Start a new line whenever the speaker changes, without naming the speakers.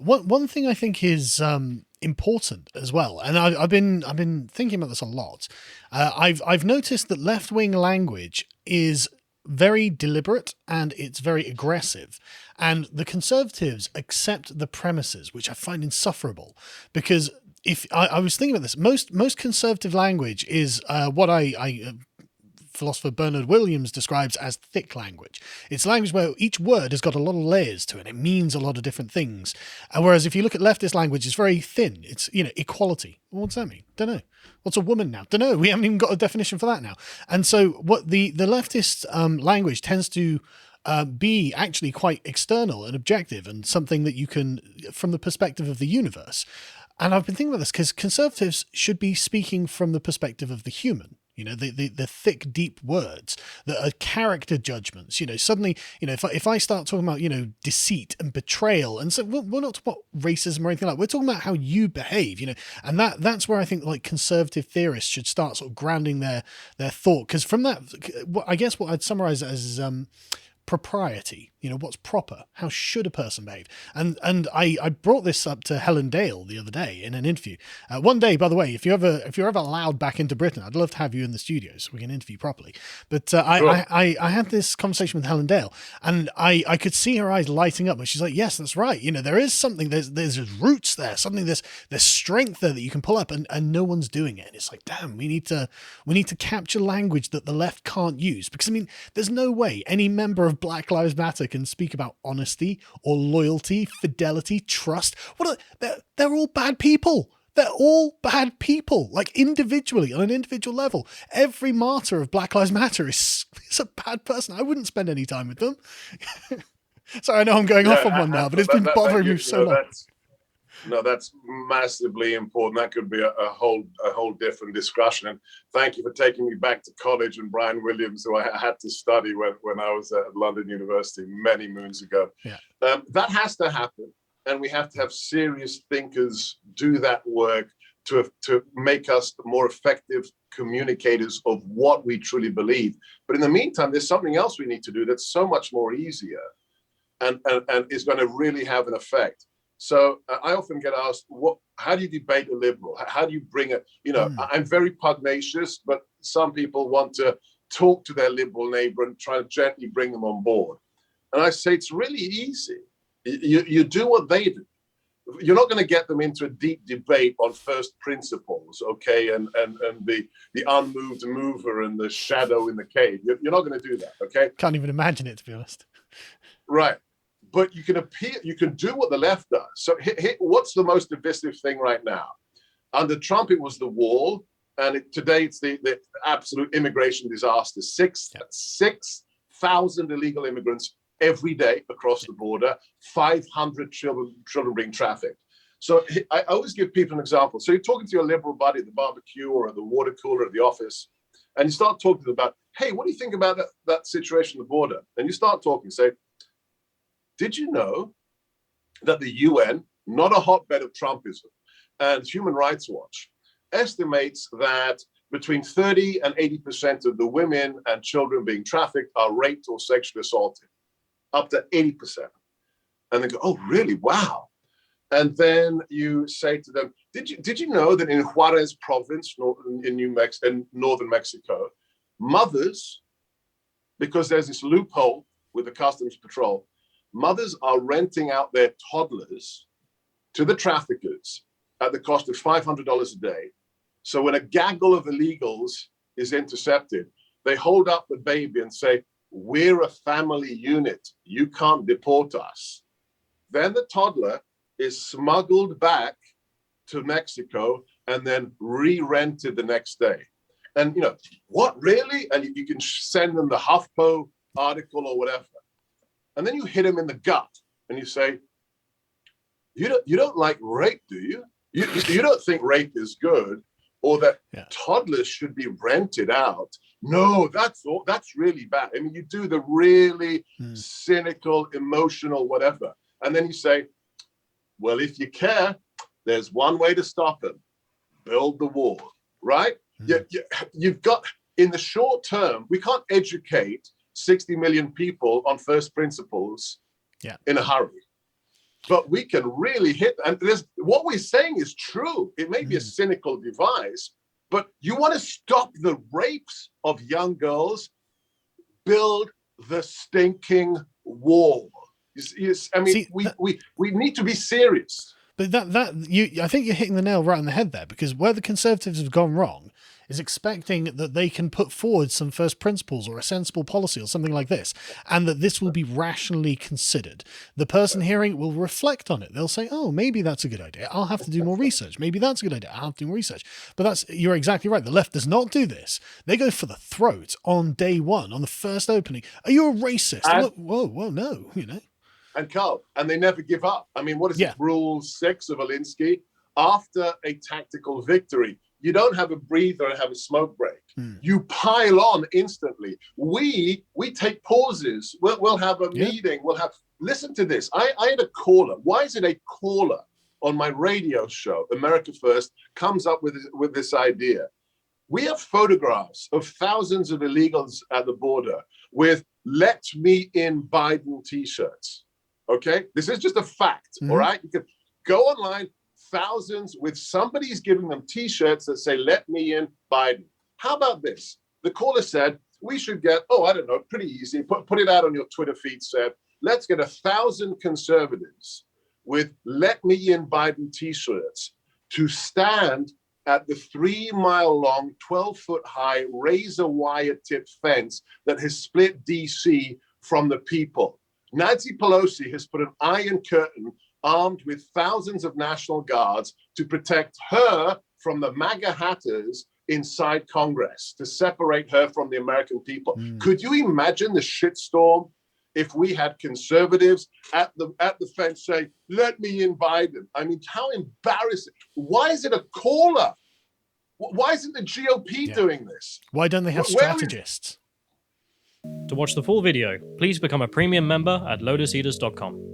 one thing I think is important as well, and I've been thinking about this a lot. I've noticed that left wing language is very deliberate and it's very aggressive, and the conservatives accept the premises, which I find insufferable. Because if I was thinking about this, most conservative language is what I philosopher Bernard Williams describes as thick language. It's language where each word has got a lot of layers to it. It means a lot of different things. And whereas if you look at leftist language, it's very thin. It's, equality. Well, what's that mean? Don't know. What's a woman now? Don't know. We haven't even got a definition for that now. And so what the leftist language tends to be actually quite external and objective, and something that you can, from the perspective of the universe. And I've been thinking about this because conservatives should be speaking from the perspective of the human. The thick, deep words that are character judgments. Suddenly, if I start talking about, deceit and betrayal, and so we're not talking about racism or anything like that. We're talking about how you behave, and that's where I think like conservative theorists should start sort of grounding their thought. Because from that, I guess what I'd summarize it as propriety, what's proper, how should a person behave? And I brought this up to Helen Dale the other day in an interview. One day, by the way, if you're ever allowed back into Britain, I'd love to have you in the studio so we can interview properly. But
Sure.
I had this conversation with Helen Dale, and I could see her eyes lighting up, and she's like, yes, that's right. There is something, there's roots there, something, there's strength there that you can pull up, and no one's doing it. And it's like, damn, we need to capture language that the left can't use, because there's no way any member of Black Lives Matter can speak about honesty or loyalty, fidelity, trust. They're all bad people. They're all bad people, like individually, on an individual level. Every martyr of Black Lives Matter is a bad person. I wouldn't spend any time with them. Sorry, I know I'm going off on one now, but it's been bothering me so long.
That's massively important. That could be a whole different discussion. And thank you for taking me back to college and Brian Williams, who I had to study when I was at London University many moons ago.
Yeah.
That has to happen. And we have to have serious thinkers do that work to make us more effective communicators of what we truly believe. But in the meantime, there's something else we need to do that's so much more easier and is going to really have an effect. So I often get asked, how do you debate a liberal? How do you bring it? I'm very pugnacious, but some people want to talk to their liberal neighbor and try to gently bring them on board. And I say, it's really easy. You do what they do. You're not going to get them into a deep debate on first principles, okay, and the unmoved mover and the shadow in the cave. You're not going to do that, okay?
Can't even imagine it, to be honest.
Right. But you can do what the left does. So what's the most divisive thing right now? Under Trump, it was the wall. And today it's the absolute immigration disaster. 6,000 illegal immigrants every day across the border, 500 children being trafficked. So I always give people an example. So you're talking to your liberal buddy at the barbecue or at the water cooler at the office, and you start talking to them about, hey, what do you think about that situation at the border? And you start talking, say, did you know that the UN, not a hotbed of Trumpism, and Human Rights Watch estimates that between 30 and 80% of the women and children being trafficked are raped or sexually assaulted, up to 80%. And they go, oh, really? Wow. And then you say to them, did you know that in Juarez province, in northern Mexico, mothers, because there's this loophole with the Customs Patrol, mothers are renting out their toddlers to the traffickers at the cost of $500 a day. So when a gaggle of illegals is intercepted, they hold up the baby and say, we're a family unit. You can't deport us. Then the toddler is smuggled back to Mexico and then re-rented the next day. And, what, really? And you can send them the HuffPo article or whatever. And then you hit him in the gut and you say, you don't like rape, do you? You don't think rape is good, or that toddlers should be rented out. No, that's really bad. I mean, you do the really cynical, emotional, whatever. And then you say, well, if you care, there's one way to stop him. Build the wall, right? You've got, in the short term, we can't educate 60 million people on first principles in a hurry. but we can really hit. And what we're saying is true. It may be a cynical device, but you want to stop the rapes of young girls, build the stinking wall. I mean, we need to be serious.
But I think you're hitting the nail right on the head there, because where the Conservatives have gone wrong is expecting that they can put forward some first principles or a sensible policy or something like this, and that this will be rationally considered. The person hearing it will reflect on it. They'll say, oh, maybe that's a good idea. I'll have to do more research. Maybe that's a good idea. I'll have to do more research. But you're exactly right. The left does not do this. They go for the throat on day one, on the first opening. Are you a racist? Whoa, no,
And Carl, and they never give up. I mean, what is it? Rule 6 of Alinsky? After a tactical victory, you don't have a breather and have a smoke break. You pile on instantly. We take pauses. We'll have a meeting. Listen to this. I had a caller. Why is it a caller on my radio show, America First, comes up with this idea? We have photographs of thousands of illegals at the border with "Let Me In Biden" t-shirts. Okay, this is just a fact. All right, you can go online. Thousands with somebody's giving them t-shirts that say "Let Me In Biden." How about this? The caller said we should get, I don't know, pretty easy. Put it out on your Twitter feed. Said, let's get 1,000 conservatives with "Let Me In Biden" t-shirts to stand at the 3-mile-long, 12-foot-high razor wire tipped fence that has split DC from the people. Nancy Pelosi has put an iron curtain armed with thousands of National Guards to protect her from the MAGA hatters inside Congress, to separate her from the American people. Could you imagine the shitstorm if we had conservatives at the fence saying, "Let me in Biden"? I mean, how embarrassing. Why is it a caller? Why isn't the GOP doing this?
Why don't they have strategists?
To watch the full video, please become a premium member at lotuseaters.com.